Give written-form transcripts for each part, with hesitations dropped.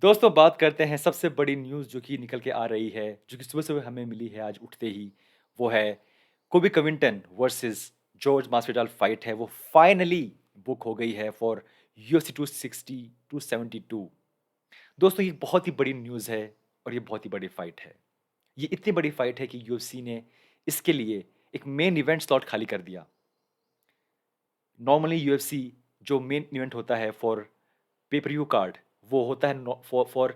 दोस्तों बात करते हैं सबसे बड़ी न्यूज़ जो कि निकल के आ रही है, जो कि सुबह-सुबह हमें मिली है आज उठते ही, वो है कोबी कविंटन वर्सेस जॉर्ज मास्विडाल फाइट है वो फाइनली बुक हो गई है फॉर यूएफसी 260 272। दोस्तों ये बहुत ही बड़ी न्यूज़ है और ये बहुत ही बड़ी फाइट है। ये इतनी बड़ी फाइट है कि यूएफसी ने इसके लिए एक मेन इवेंट स्लॉट खाली कर दिया। नॉर्मली यूएफसी जो मेन इवेंट होता है फॉर पे पर व्यू कार्ड वो होता है फॉर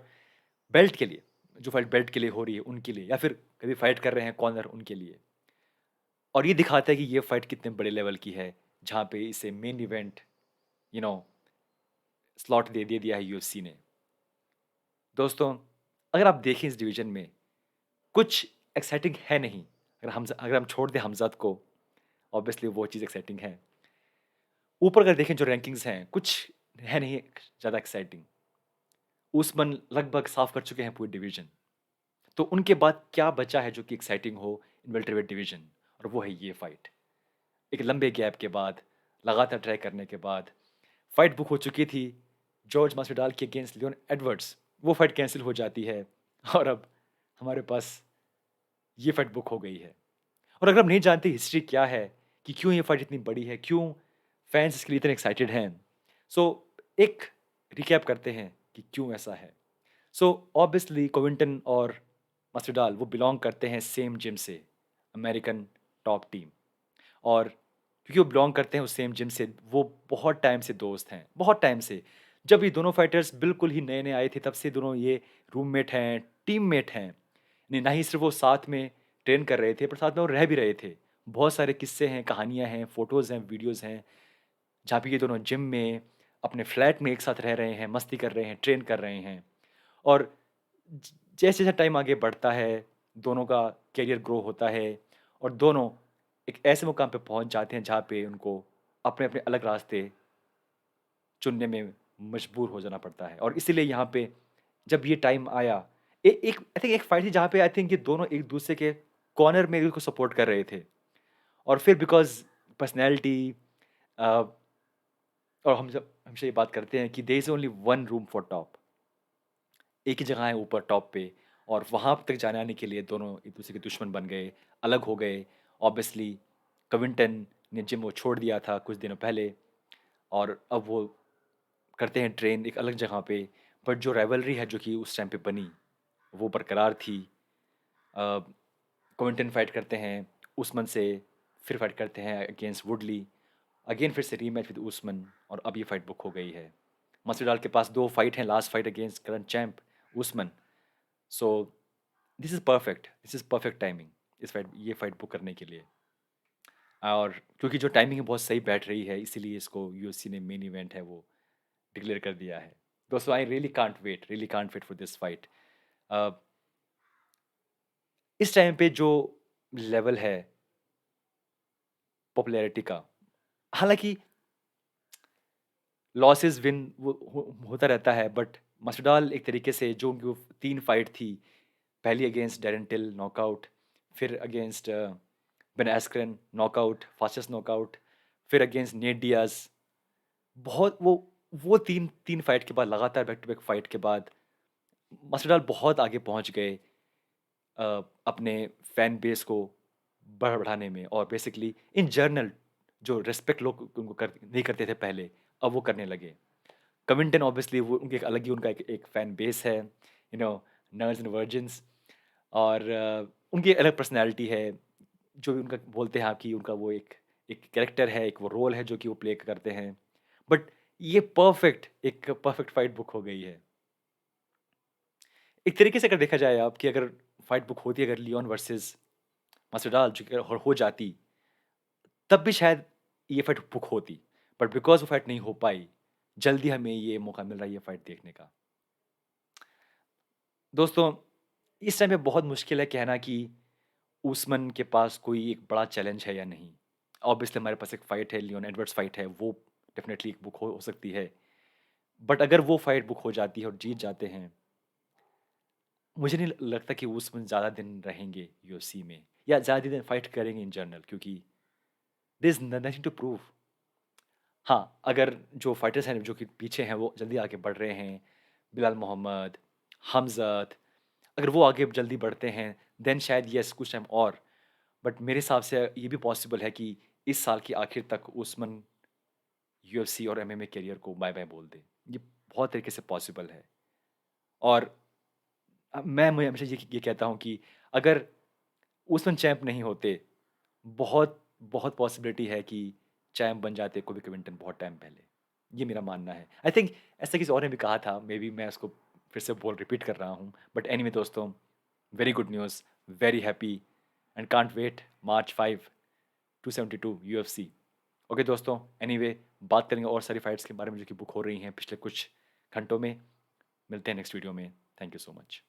बेल्ट के लिए, जो फाइट बेल्ट के लिए हो रही है उनके लिए, या फिर कभी फाइट कर रहे हैं कॉर्नर उनके लिए। और ये दिखाता है कि ये फाइट कितने बड़े लेवल की है, जहाँ पे इसे main event you know slot दे दिया है यूएफसी ने। दोस्तों अगर आप देखें इस डिवीजन में कुछ एक्साइटिंग है नहीं। अगर हम छोड़ दें हमज़ात को, ऑब्वियसली वो चीज़ एक्साइटिंग है। ऊपर अगर देखें जो रैंकिंग्स हैं, कुछ है नहीं ज़्यादा एक्साइटिंग। उस्मान लगभग साफ कर चुके हैं पूरी डिवीजन। तो उनके बाद क्या बचा है जो कि एक्साइटिंग हो इन वेल्टरवेट डिवीजन, और वो है ये फाइट। एक लंबे गैप के बाद, लगातार ट्राई करने के बाद फाइट बुक हो चुकी थी जॉर्ज मास्विडाल के अगेंस्ट लियोन एडवर्ड्स। वो फाइट कैंसिल हो जाती है और अब हमारे पास ये फाइट बुक हो गई है। और अगर हम नहीं जानते हिस्ट्री क्या है कि क्यों ये फाइट इतनी बड़ी है, क्यों फैंस इसके लिए इतने एक्साइटेड हैं, सो एक रिकैप करते हैं कि क्यों ऐसा है। सो ऑब्वियसली कोविंटन और मास्विडाल वो बिलोंग करते हैं सेम जिम से, अमेरिकन टॉप टीम। और क्योंकि वो बिलोंग करते हैं उस सेम जिम से, वो बहुत टाइम से दोस्त हैं, बहुत टाइम से। जब ये दोनों फाइटर्स बिल्कुल ही नए-नए आए थे, तब से दोनों ये रूममेट हैं, टीममेट हैं। ना ही सिर्फ़ वो साथ में ट्रेन कर रहे थे, पर साथ में वो रह भी रहे थे। बहुत सारे किस्से हैं, कहानियाँ हैं, फ़ोटोज़ हैं, वीडियोज़ हैं, जहाँ पे ये दोनों जिम में, अपने फ्लैट में एक साथ रह रहे हैं, मस्ती कर रहे हैं, ट्रेन कर रहे हैं। और ज जैसे-जैसे टाइम आगे बढ़ता है, दोनों का करियर ग्रो होता है और दोनों एक ऐसे मुकाम पे पहुँच जाते हैं जहाँ पे उनको अपने-अपने अलग रास्ते चुनने में मजबूर हो जाना पड़ता है। और इसीलिए यहाँ पे जब ये टाइम आया, एक आई थिंक एक फाइट थी जहाँ पे आई थिंक ये दोनों एक-दूसरे के कॉर्नर में को सपोर्ट कर रहे थे। और फिर बिकॉज़ पर्सनैलिटी अ, और हम जब हमेशा ये बात करते हैं कि there is only one room for top. एक ही जगह है ऊपर टॉप पे, और वहाँ तक जाने-आने के लिए दोनों एक-दूसरे के दुश्मन बन गए, अलग हो गए। ऑब्वियसली कविंटन ने जिम वो छोड़ दिया था कुछ दिनों पहले, और अब वो करते हैं ट्रेन एक अलग जगह पे। बट जो राइवलरी है जो कि उस टाइम पे बनी, वो बरकरार थी। अ, कविंटन फाइट करते हैं उस्मान से, फिर फाइट करते हैं अगेंस्ट वुडली, अगेन फिर से रीमैच विद उस्मान, और अब ये फाइट बुक हो गई है। मस्विडाल के पास 2 फाइट हैं, last fight against current champ Usman. So this is perfect timing इस फाइट ये फाइट बुक करने के लिए। और क्योंकि जो टाइमिंग है बहुत सही बैठ रही है, इसीलिए इसको यूएफसी ने मेन इवेंट है वो डिक्लेयर कर दिया है। दोस्तों I really can't wait for this fight. Uh, इस टाइम पे जो लेवल है पॉपुलैरिटी का, हालाँकि लॉसेस विन वो होता रहता है, बट मस्विडाल एक तरीके से जो उनकी वो 3 फाइट थी, पहली अगेंस्ट डैरेन टिल नॉकआउट, फिर against Ben Askren knockout, fastest knockout, फिर अगेंस्ट नेट डियाज़। बहुत वो 3 फाइट के बाद, लगातार बैक टू बैक फाइट के बाद मस्विडाल बहुत आगे पहुँच गए अपने फैन बेस को बढ़ाने में, और बेसिकली इन जनरल जो रिस्पेक्ट लोग उनको नहीं करते थे पहले, अब वो करने लगे। कविंटन ऑब्वियसली वो उनकी एक अलग ही उनका एक फैन बेस है, नर्ड्स एंड वर्जिन्स। और उनकी एक अलग पर्सनैलिटी है, जो भी उनका बोलते हैं आप कि उनका वो एक कैरेक्टर है, एक वो रोल है जो कि वो प्ले करते हैं। बट ये एक परफेक्ट फाइट बुक हो गई है। एक तरीके से अगर देखा जाए आप कि अगर फाइट बुक होती, अगर लियोन वर्सेस मास्विडाल जो कि अगर हो जाती, तब भी शायद ये फाइट बुक होती। बट बिकॉज़ वो फाइट नहीं हो पाई, जल्दी हमें ये मौका मिल रहा है ये फाइट देखने का। दोस्तों, इस टाइम पे बहुत मुश्किल है कहना कि उस्मान के पास कोई एक बड़ा चैलेंज है या नहीं। ऑब्वियसली हमारे पास एक फाइट है, लियोन एडवर्ड्स फाइट है, वो डेफिनिटली एक बुक हो सकती है। बट अगर वो फाइट बुक हो जाती है और जीत जाते हैं, मुझे नहीं लगता कि उस्मान ज़्यादा दिन रहेंगे यूएफसी में, या ज़्यादा दिन फाइट करेंगे इन जनरल, क्योंकि there is nothing to prove. हाँ, अगर जो फाइटर्स हैं जो कि पीछे हैं वो जल्दी आगे बढ़ रहे हैं, बिलाल मोहम्मद, हमज़त, अगर वो आगे जल्दी बढ़ते हैं, देन शायद येस कुछ टाइम और। बट मेरे हिसाब से ये भी पॉसिबल है कि इस साल के आखिर तक उस्मान यूएफसी और एमएमए करियर को बाय-बाय बोल दे। ये बहुत तरीके से पॉसिबल है। और मैं हमेशा ये कहता हूँ कि अगर उस्मान चैंप नहीं होते, बहुत बहुत पॉसिबिलिटी है कि चैंप बन जाते कोबी कोविंगटन बहुत टाइम पहले। ये मेरा मानना है। आई थिंक ऐसा किसी और ने भी कहा था, मेबी मैं उसको फिर से रिपीट कर रहा हूँ। बट एनीवे दोस्तों, very good news, very happy and can't wait March 5 272 UFC. Okay दोस्तों, एनीवे बात करेंगे और सारी फाइट्स के बारे में जो कि बुक हो रही हैं पिछले कुछ घंटों में। मिलते हैं नेक्स्ट वीडियो में। Thank you so much.